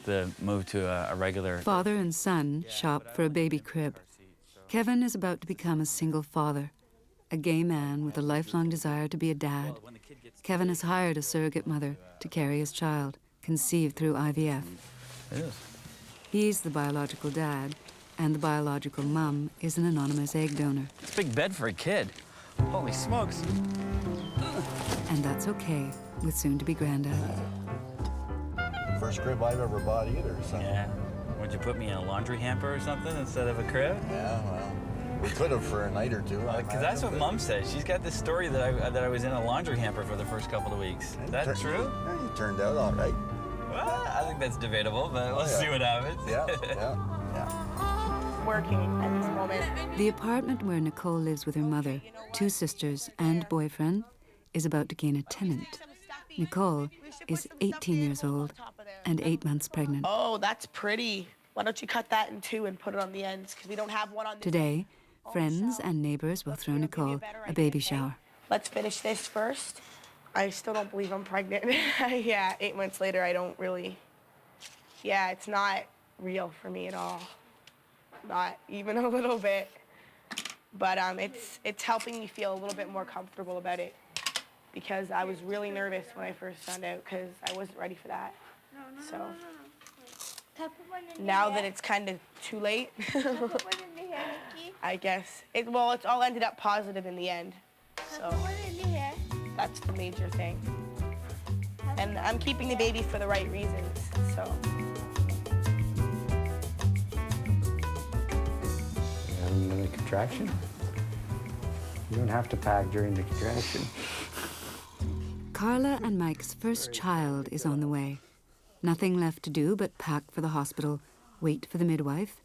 The move to a regular... Father and son shop for a baby crib. Kevin is about to become a single father, a gay man with a lifelong desire to be a dad. Kevin has hired a surrogate mother to carry his child, conceived through IVF. It is. He's the biological dad, and the biological mum is an anonymous egg donor. It's a big bed for a kid. Holy smokes. And that's okay with soon-to-be granddad. First crib I've ever bought either, so. Yeah. Would you put me in a laundry hamper or something instead of a crib? Yeah, well, we could have for a night or two. Because that's what Mom said. She's got this story that I was in a laundry hamper for the first couple of weeks. Is that true? Yeah, you turned out all right. Well, I think that's debatable, but we'll see what happens. Yeah. Working at this moment. The apartment where Nicole lives with her mother, 2 sisters, and boyfriend is about to gain a tenant. Nicole is 18 years old and 8 months pregnant. Oh, that's pretty. Why don't you cut that in 2 and put it on the ends? Because we don't have one on this. Today, friends and neighbors will throw Nicole a baby shower. Let's finish this first. I still don't believe I'm pregnant. Yeah, 8 months later, I don't really... Yeah, it's not real for me at all. Not even a little bit. But it's helping me feel a little bit more comfortable about it, because I was really nervous when I first found out, because I wasn't ready for that. So now that it's kind of too late, I guess. Well, it's all ended up positive in the end. So that's the major thing. And I'm keeping the baby for the right reasons, so. Having another contraction? You don't have to pack during the contraction. Carla and Mike's first child is on the way. Nothing left to do but pack for the hospital, wait for the midwife,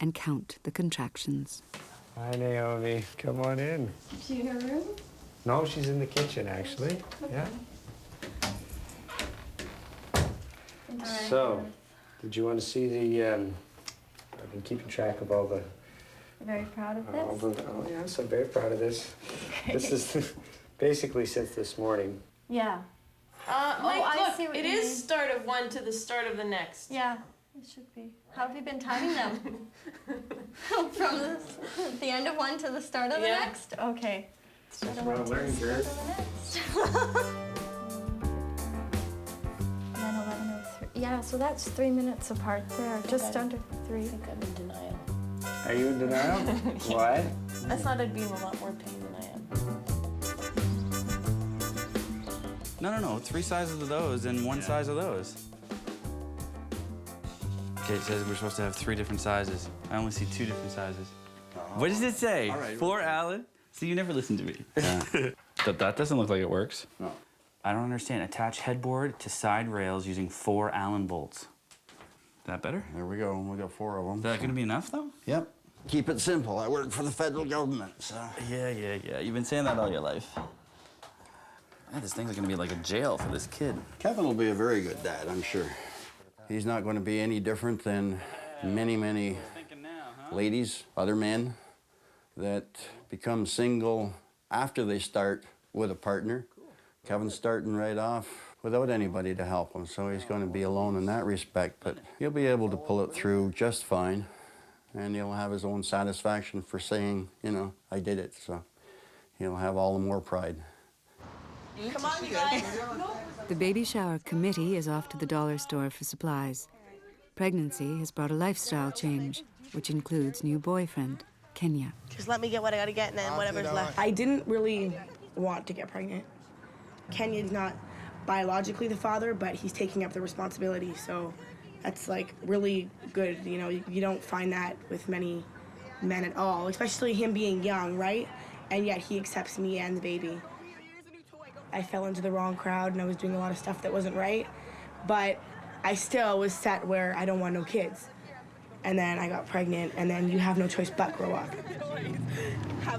and count the contractions. Hi, Naomi. Come on in. Is she in her room? No, she's in the kitchen, actually. Yeah. So, did you want to see the... I've been keeping track of all the... You're very proud of this? Oh, yes, I'm very proud of this. This is basically since this morning. Yeah. I see what it you is mean. start of one to the start of the next. Yeah, it should be. How have you been timing them? From the end of one to the start of the next? Okay. That's what I'm learning, Jared. And then 11:03. Yeah, so that's 3 minutes apart there, just under 3. I think I'm in denial. Are you in denial? What? I thought I'd be in a lot more pain than I am. No. 3 sizes of those and 1 size of those. Okay, it says we're supposed to have 3 different sizes. I only see 2 different sizes. What does it say? All right. 4 Allen? See, you never listen to me. That doesn't look like it works. No. I don't understand. Attach headboard to side rails using 4 Allen bolts. Is that better? There we go. We got 4 of them. Is that going to be enough, though? Yep. Keep it simple. I work for the federal government, so. Yeah. You've been saying that all your life. Yeah, this thing's gonna be like a jail for this kid. Kevin will be a very good dad, I'm sure. He's not going to be any different than many ladies, other men, that become single after they start with a partner. Kevin's starting right off without anybody to help him, so he's going to be alone in that respect, but he'll be able to pull it through just fine, and he'll have his own satisfaction for saying, you know, I did it, so he'll have all the more pride. Come on, you guys. The baby shower committee is off to the dollar store for supplies. Pregnancy has brought a lifestyle change, which includes new boyfriend, Kenya. Just let me get what I gotta get, and then whatever's left. I didn't really want to get pregnant. Kenya's not biologically the father, but he's taking up the responsibility, so that's like really good. You know, you don't find that with many men at all, especially him being young, right? And yet he accepts me and the baby. I fell into the wrong crowd and I was doing a lot of stuff that wasn't right, but I still was set where I don't want no kids. And then I got pregnant, and then you have no choice but grow up. I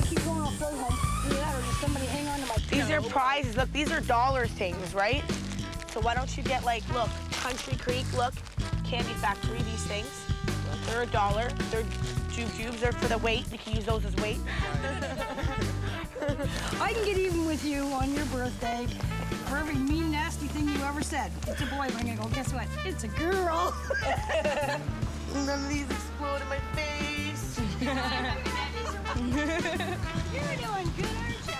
keep going off road home. Either that or just somebody hang on to my... These are prizes. Look, these are dollar things, right? So why don't you get, like, look, Country Creek, look, Candy Factory, these things. They're $1. They're jubes. They're for the weight. You can use those as weight. I can get even with you on your birthday. for every mean, nasty thing you ever said. It's a boy, but I'm gonna go, guess what? It's a girl. None of these explode in my face. You're doing good, aren't you?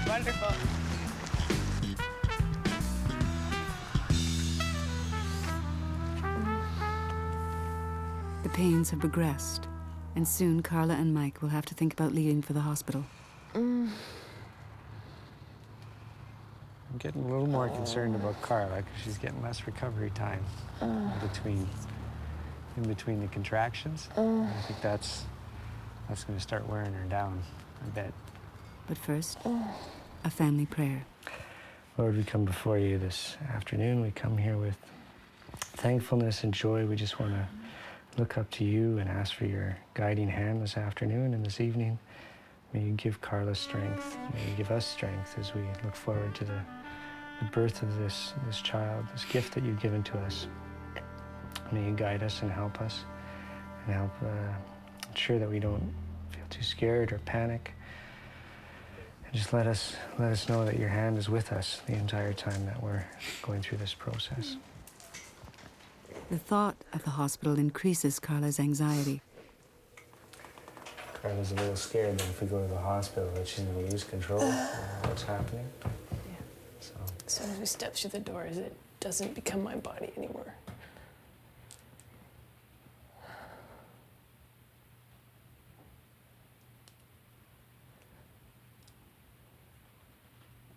Wonderful. The pains have progressed, and soon Carla and Mike will have to think about leaving for the hospital. I'm getting a little more concerned about Carla because she's getting less recovery time in between the contractions. I think that's going to start wearing her down a bit. But first, a family prayer. Lord, we come before you this afternoon. We come here with thankfulness and joy. We just want to look up to you and ask for your guiding hand this afternoon and this evening. May you give Carla strength. May you give us strength as we look forward to the birth of this child, this gift that you've given to us. May you guide us and help us and help ensure that we don't feel too scared or panic. And just let us know that your hand is with us the entire time that we're going through this process. The thought of the hospital increases Carla's anxiety. Carla's a little scared that if we go to the hospital that she's going to lose control of what's happening. Yeah. So As soon as we step through the doors, it doesn't become my body anymore.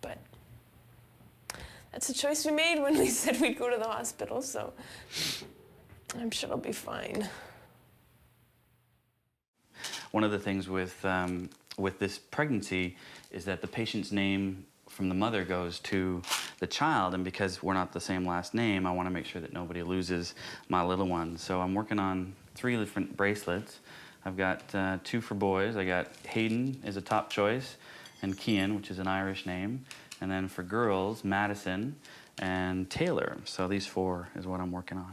But that's a choice we made when we said we'd go to the hospital, so I'm sure it'll be fine. One of the things with this pregnancy is that the patient's name from the mother goes to the child, and because we're not the same last name, I want to make sure that nobody loses my little one. So I'm working on 3 different bracelets. I've got 2 for boys. I got Hayden is a top choice, and Kian, which is an Irish name. And then for girls, Madison and Taylor. So these 4 is what I'm working on.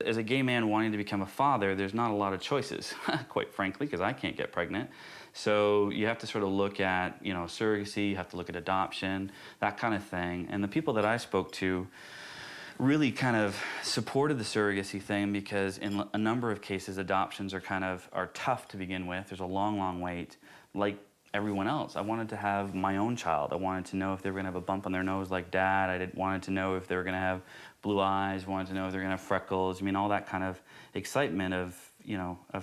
As a gay man wanting to become a father, there's not a lot of choices, quite frankly, because I can't get pregnant. So you have to sort of look at, surrogacy, you have to look at adoption, that kind of thing. And the people that I spoke to really kind of supported the surrogacy thing because in a number of cases, adoptions are tough to begin with. There's a long, long wait, like everyone else. I wanted to have my own child. I wanted to know if they were gonna have a bump on their nose like Dad. I wanted to know if they were gonna have blue eyes, wanted to know if they were gonna have freckles. I mean, all that kind of excitement of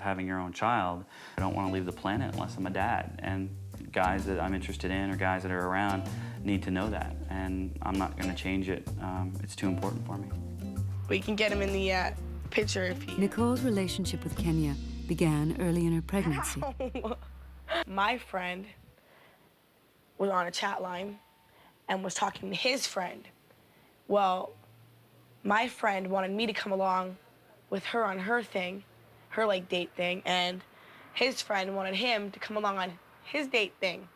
having your own child. I don't wanna leave the planet unless I'm a dad. And guys that I'm interested in or guys that are around need to know that. And I'm not gonna change it. It's too important for me. We can get him in the picture if he... Nicole's relationship with Kenya began early in her pregnancy. My friend was on a chat line and was talking to his friend. Well, my friend wanted me to come along with her on her thing, her date thing, and his friend wanted him to come along on his date thing.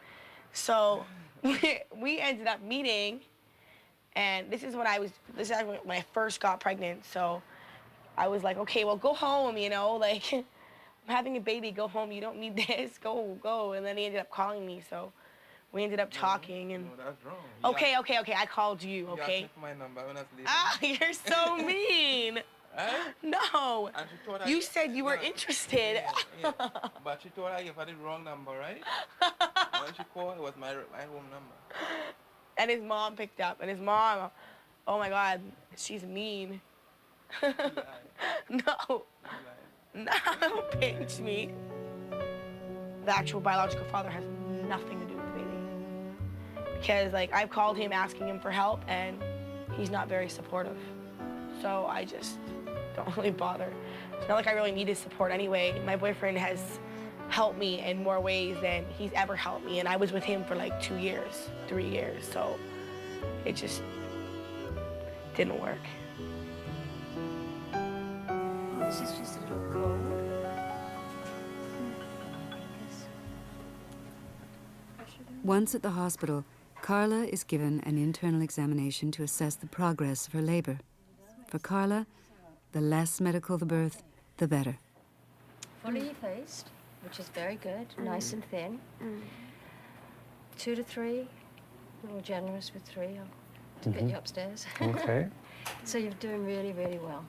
So we ended up meeting, and this is when I first got pregnant. So I was like, okay, well, go home, I'm having a baby, go home, you don't need this, go. And then he ended up calling me, so we ended up talking. And no, that's wrong. Okay, I called you, okay? You my number when I was leaving. Ah, you're so mean. No, And she thought you said you were interested. Yeah. But she thought I gave her the wrong number, right? When she called, it was my home number. And his mom picked up, and his mom, oh my God, she's mean. No. No, don't pinch me. The actual biological father has nothing to do with the baby. Because I've called him asking him for help and he's not very supportive. So I just don't really bother. It's not like I really need his support anyway. My boyfriend has helped me in more ways than he's ever helped me, and I was with him for 2 years, 3 years, so it just didn't work. This is just a little cold. Once at the hospital, Carla is given an internal examination to assess the progress of her labor. For Carla, the less medical the birth, the better. fully effaced, which is very good, nice and thin. 2 to 3, more generous with 3. I'll get you upstairs. Okay. So you're doing really, really well.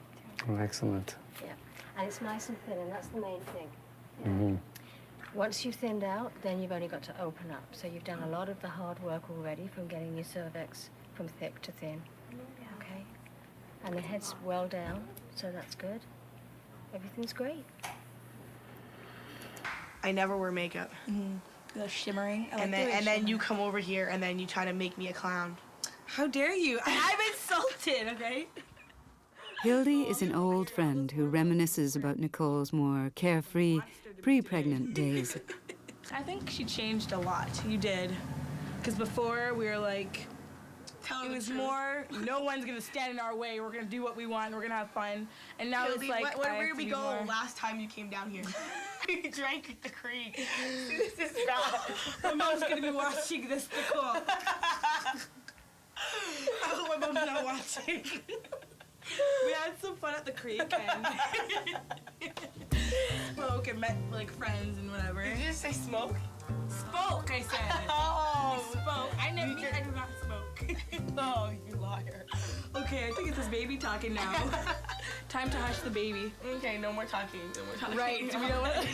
Well, excellent. Yeah, and it's nice and thin, and that's the main thing. Once you've thinned out, then you've only got to open up. So you've done a lot of the hard work already from getting your cervix from thick to thin. Okay? And the head's well down, so that's good. Everything's great. I never wear makeup. The shimmering. And then you come over here and then you try to make me a clown. How dare you? I'm insulted, okay? Hildy is an old friend who reminisces about Nicole's more carefree, pre-pregnant days. I think she changed a lot. You did. Because before we were like, it was more, no one's gonna stand in our way. We're gonna do what we want. We're gonna have fun. And now Hildy, it's like, where did we go more. last time you came down here? We drank at the creek. This is bad. My mom's gonna be watching this, Nicole. I hope my mom's not watching. We had some fun at the creek and spoke and met like friends and whatever. Did you just say smoke? Spoke, I said. Oh, We spoke. I do not smoke. oh, you liar. Okay, I think it's this baby talking now. Time to hush the baby. Okay, no more talking. No more talking. Right. We don't want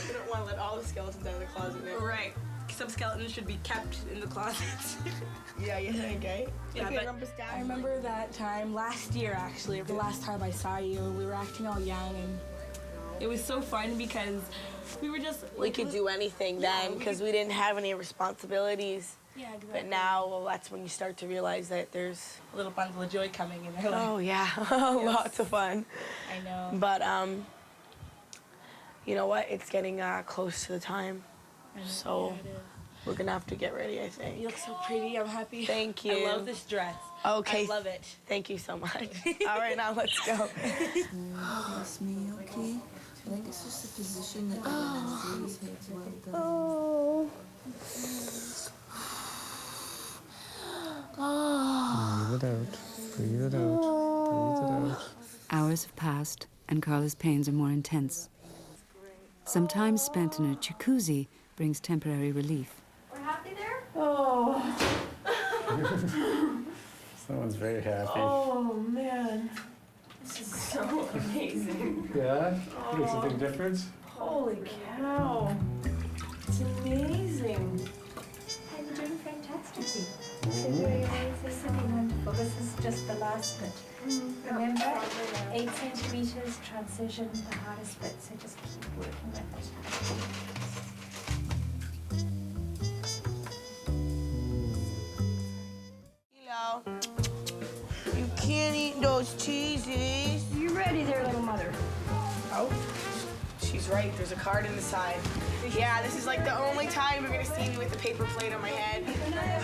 We don't want to let all the skeletons out of the closet now. Right. Some skeletons should be kept in the closet. Yeah, okay. Yeah, Okay, but I remember that time last year, actually, the last time I saw you. We were acting all young, and it was so fun because we were just like, We could do anything then because we didn't have any responsibilities. Yeah, exactly. But now, well, that's when you start to realize that there's a little bundle of joy coming in there. Oh yeah, lots of fun. I know. But you know what? It's getting close to the time, so we're gonna have to get ready. I think. You look so pretty. I'm happy. Thank you. I love this dress. Okay. I love it. Thank you so much. All right, now let's go. That's me, okay? I think it's just the position that his head's well done. Oh. Breathe it out. Breathe it out. Breathe it out. Hours have passed, and Carla's pains are more intense. Some time spent in a jacuzzi brings temporary relief. We're happy there? Oh. Someone's very happy. Oh, man. This is so amazing. Yeah? Makes a big difference? Holy cow. It's amazing. Hey, you're doing fantastically. You're doing amazing. Wonderful. This is just the last bit. Remember, 8 centimeters transition, the hardest bit, so just keep working with it. You can't eat those cheeses. You ready there, little mother? Oh, she's right. There's a card in the side. Yeah, this is like the only time you're gonna see me with the paper plate on my head.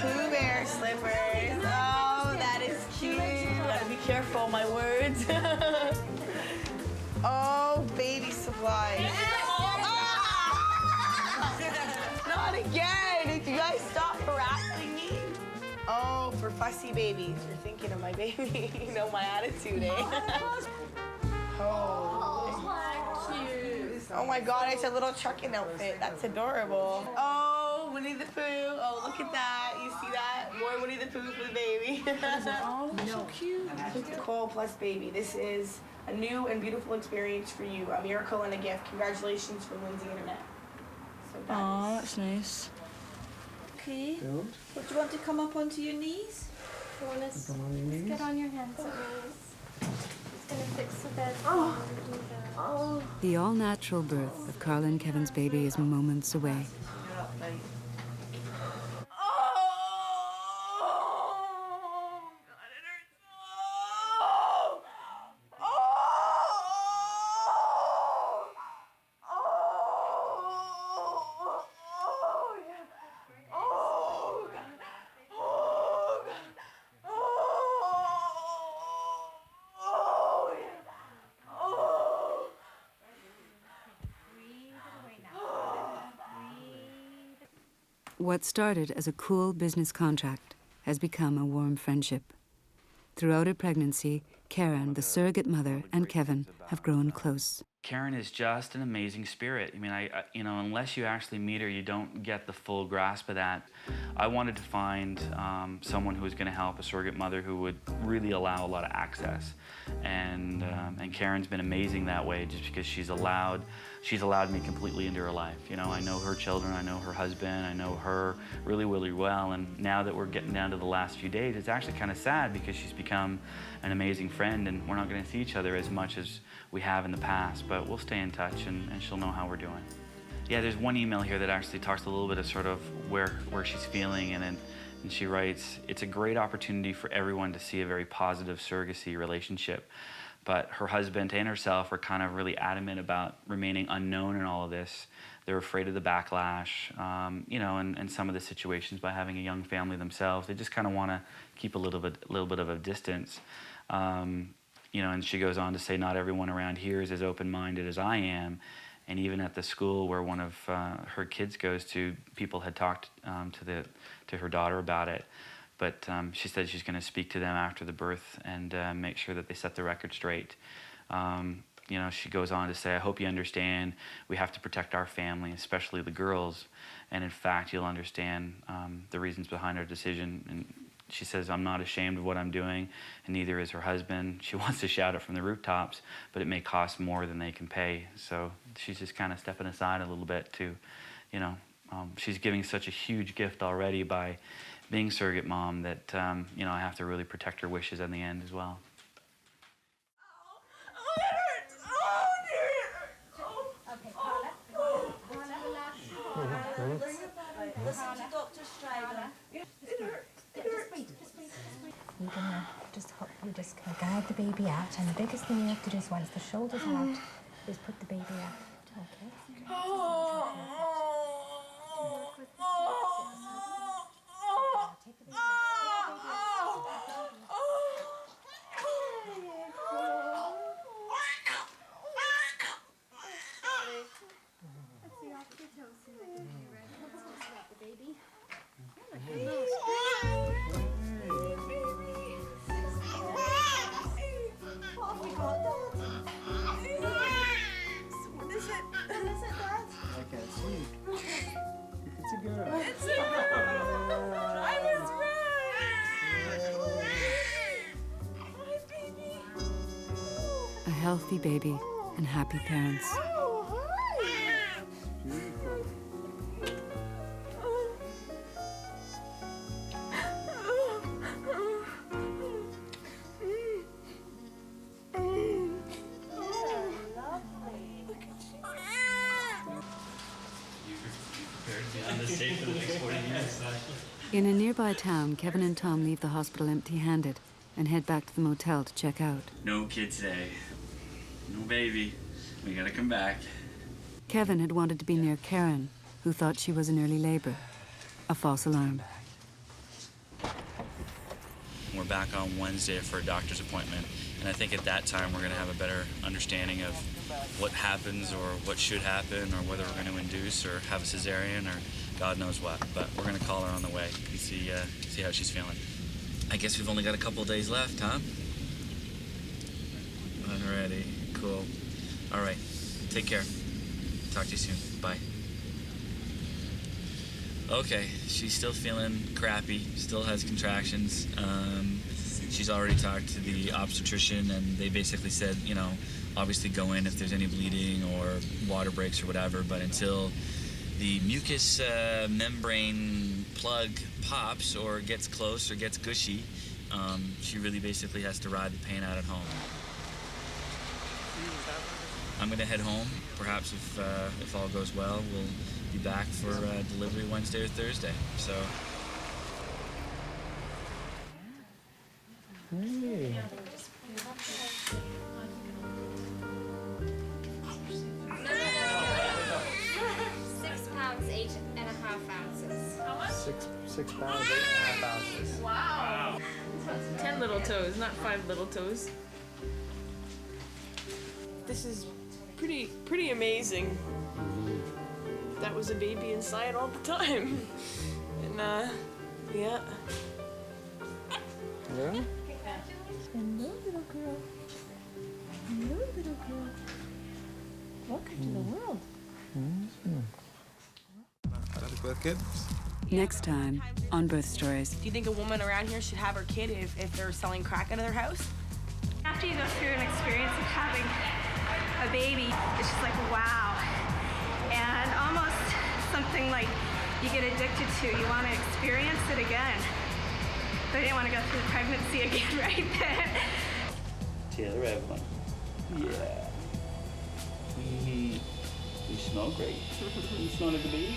Pooh Bear slippers. Oh, that is cute. Gotta be careful, my words. Oh, baby supplies. Not again. You guys stop harassing me. Oh, for fussy babies. You're thinking of my baby. You know my attitude, eh? Oh, cute. Oh my God, it's a little trucking outfit. That's adorable. Oh, Winnie the Pooh. Oh, look at that. You see that? More Winnie the Pooh for the baby. Oh, so cute. Nicole plus baby. This is a new and beautiful experience for you. A miracle and a gift. Congratulations from Lindsay Internet. So Aw, that's nice. Okay. What, do you want to come up onto your knees? You want to get on your hands and knees. It's going to fix the bed. The all-natural birth of Carla and Kevin's baby is moments away. What started as a cool business contract has become a warm friendship. Throughout her pregnancy, Karen, the surrogate mother, and Kevin have grown close. Karen is just an amazing spirit. I mean, you know, unless you actually meet her, you don't get the full grasp of that. I wanted to find someone who was going to help, a surrogate mother who would really allow a lot of access. And Karen's been amazing that way, just because she's allowed me completely into her life. You know, I know her children, I know her husband, I know her really, really well. And now that we're getting down to the last few days, it's actually kind of sad because she's become an amazing friend, and we're not going to see each other as much as we have in the past, but we'll stay in touch, and she'll know how we're doing. Yeah, there's one email here that actually talks a little bit of sort of where she's feeling, and she writes, "It's a great opportunity for everyone to see a very positive surrogacy relationship, but her husband and herself are kind of really adamant about remaining unknown in all of this. They're afraid of the backlash, you know, and some of the situations by having a young family themselves. They just kind of want to keep a little bit of a distance." You know, and she goes on to say, "Not everyone around here is as open-minded as I am." And even at the school where one of her kids goes to, people had talked to her daughter about it. But she said she's going to speak to them after the birth and make sure that they set the record straight. You know, she goes on to say, "I hope you understand we have to protect our family, especially the girls. And in fact, you'll understand the reasons behind our decision." And she says, "I'm not ashamed of what I'm doing, and neither is her husband." She wants to shout it from the rooftops, but it may cost more than they can pay. So she's just kind of stepping aside a little bit to, you know, she's giving such a huge gift already by being surrogate mom that, you know, I have to really protect her wishes in the end as well. Oh, it hurts! Oh, dear, it hurts! Okay, Carla. Listen to Dr. Strider. It hurts. Just breathe. You're just gonna guide the baby out, and the biggest thing you have to do is once the shoulder's out, is put the baby out. Okay. A healthy baby and happy parents. In a nearby town, Kevin and Tom leave the hospital empty-handed and head back to the motel to check out. No kid today. No baby. We gotta come back. Kevin had wanted to be near Karen, who thought she was in early labor. A false alarm. We're back on Wednesday for a doctor's appointment, and I think at that time we're gonna have a better understanding of what happens or what should happen, or whether we're gonna induce or have a cesarean or God knows what. But we're gonna call her on the way and see how she's feeling. I guess we've only got a couple of days left, huh? Alrighty, cool. All right, take care. Talk to you soon. Bye. Okay, she's still feeling crappy, still has contractions. She's already talked to the obstetrician, and they basically said, you know, obviously go in if there's any bleeding or water breaks or whatever, but until the mucus membrane plug pops or gets close or gets gushy, she really basically has to ride the pain out at home. I'm gonna head home. Perhaps if all goes well, we'll be back for delivery Wednesday or Thursday. So. Hey. 6 pounds, 8.5 ounces. How much? 6 pounds, 8.5 ounces. Wow. 10 little toes, not 5 little toes. This is pretty amazing. That was a baby inside all the time. And yeah. Yeah? Hello, little girl. Hello, little girl. kid? Next time on Birth Stories. Do you think a woman around here should have her kid if they're selling crack out of their house? After you go through an experience of having a baby, it's just like, wow. And almost something like you get addicted to. You want to experience it again. But I didn't want to go through pregnancy again right then. Taylor Evelyn. Yeah. You smell great. You smell like a baby.